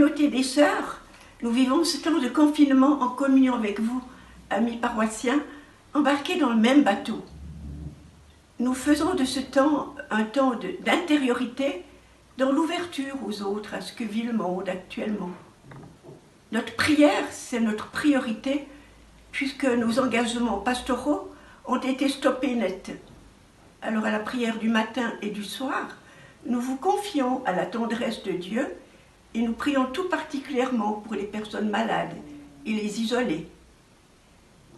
communauté des sœurs, nous vivons ce temps de confinement en communion avec vous, amis paroissiens, embarqués dans le même bateau. Nous faisons de ce temps un temps d'intériorité dans l'ouverture aux autres, à ce que vit le monde actuellement. Notre prière, c'est notre priorité, puisque nos engagements pastoraux ont été stoppés net. Alors à la prière du matin et du soir, nous vous confions à la tendresse de Dieu et nous prions tout particulièrement pour les personnes malades et les isolés.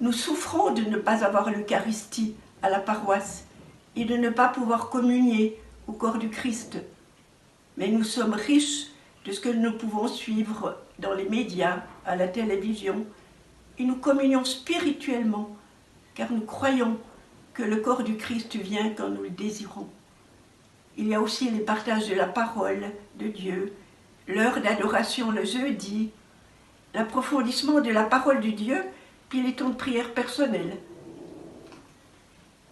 Nous souffrons de ne pas avoir l'Eucharistie à la paroisse et de ne pas pouvoir communier au corps du Christ. Mais nous sommes riches de ce que nous pouvons suivre dans les médias, à la télévision, et nous communions spirituellement, car nous croyons que le corps du Christ vient quand nous le désirons. Il y a aussi les partages de la parole de Dieu, l'heure d'adoration le jeudi, l'approfondissement de la parole de Dieu, puis les temps de prière personnels.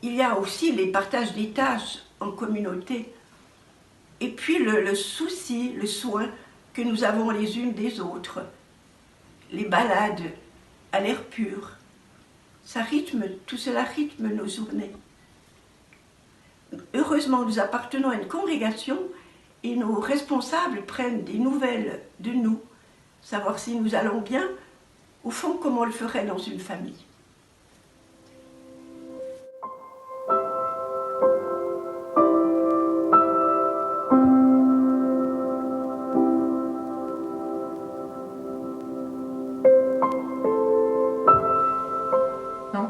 Il y a aussi les partages des tâches en communauté, et puis le souci, le soin que nous avons les unes des autres, les balades à l'air pur. Tout cela rythme nos journées. Heureusement, nous appartenons à une congrégation et nos responsables prennent des nouvelles de nous, savoir si nous allons bien, au fond comme on le ferait dans une famille.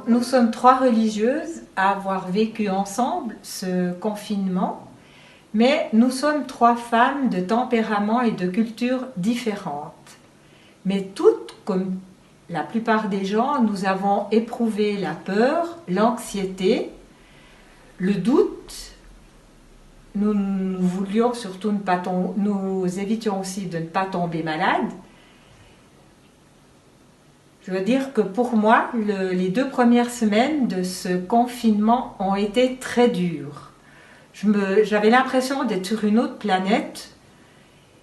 Nous sommes 3 religieuses à avoir vécu ensemble ce confinement, mais nous sommes 3 femmes de tempérament et de culture différentes. Mais toutes, comme la plupart des gens, nous avons éprouvé la peur, l'anxiété, le doute. Nous voulions surtout nous évitions aussi de ne pas tomber malades. Je veux dire que pour moi, les 2 premières semaines de ce confinement ont été très dures. J'avais l'impression d'être sur une autre planète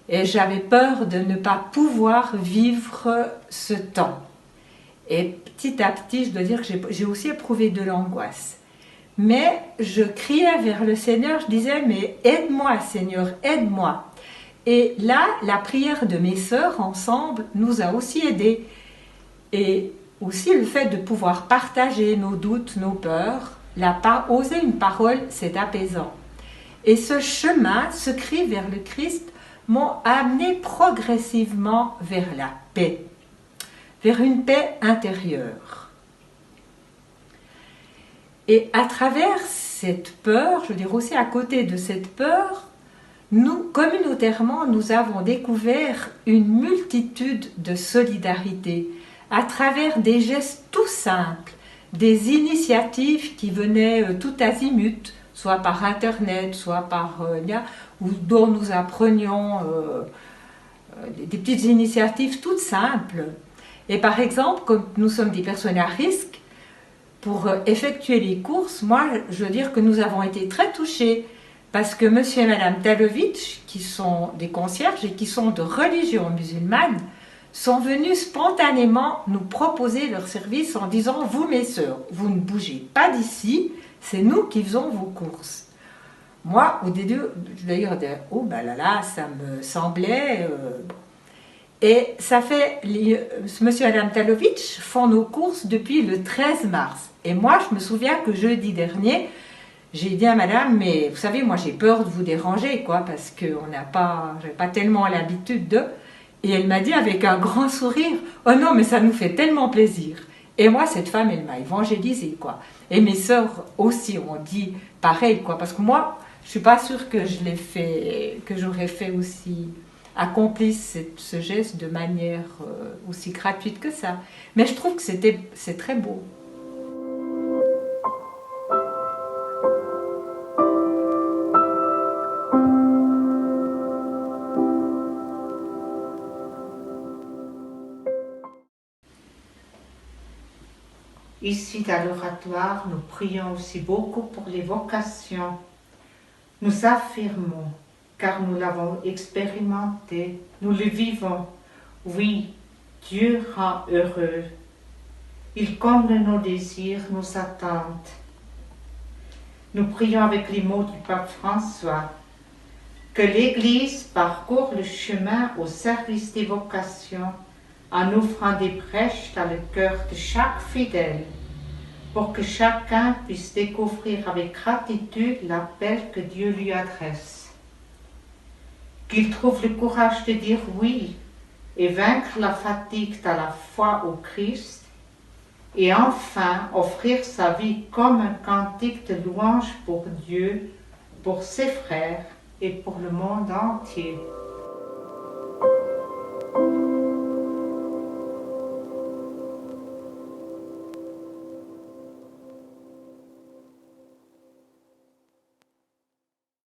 et j'avais peur de ne pas pouvoir vivre ce temps. Et petit à petit, je dois dire que j'ai aussi éprouvé de l'angoisse. Mais je criais vers le Seigneur, je disais, mais aide-moi Seigneur, aide-moi. Et là, la prière de mes sœurs ensemble nous a aussi aidés. Et aussi le fait de pouvoir partager nos doutes, nos peurs, oser une parole, c'est apaisant. Et ce chemin, ce cri vers le Christ, m'ont amené progressivement vers la paix, vers une paix intérieure. Et à travers cette peur, je veux dire aussi à côté de cette peur, nous, communautairement, nous avons découvert une multitude de solidarité, à travers des gestes tout simples, des initiatives qui venaient tout azimut, soit par internet, soit par ou dont nous apprenions des petites initiatives toutes simples. Et par exemple, comme nous sommes des personnes à risque, pour effectuer les courses, moi, je veux dire que nous avons été très touchés parce que monsieur et madame Talovitch, qui sont des concierges et qui sont de religion musulmane, sont venus spontanément nous proposer leur service en disant « Vous, mes sœurs, vous ne bougez pas d'ici, c'est nous qui faisons vos courses. » Moi, au début, d'ailleurs, oh ben là, ça me semblait... Et ça fait... Monsieur et madame Talovitch font nos courses depuis le 13 mars. Et moi, je me souviens que jeudi dernier, j'ai dit à madame « Mais vous savez, moi, j'ai peur de vous déranger, quoi, parce que j'avais pas tellement l'habitude de... » Et elle m'a dit avec un grand sourire, « Oh non, mais ça nous fait tellement plaisir. » Et moi, cette femme, elle m'a évangélisée, quoi. Et mes sœurs aussi ont dit pareil, quoi. Parce que moi, je suis pas sûre que j'aurais fait aussi, accompli ce geste de manière aussi gratuite que ça. Mais je trouve que c'est très beau. Ici, à l'oratoire, nous prions aussi beaucoup pour les vocations. Nous affirmons car nous l'avons expérimenté, nous le vivons. Oui, Dieu rend heureux. Il comble nos désirs, nos attentes. Nous prions avec les mots du pape François que l'Église parcourt le chemin au service des vocations en ouvrant des brèches dans le cœur de chaque fidèle pour que chacun puisse découvrir avec gratitude l'appel que Dieu lui adresse. Qu'il trouve le courage de dire oui et vaincre la fatigue dans la foi au Christ, et enfin offrir sa vie comme un cantique de louange pour Dieu, pour ses frères et pour le monde entier.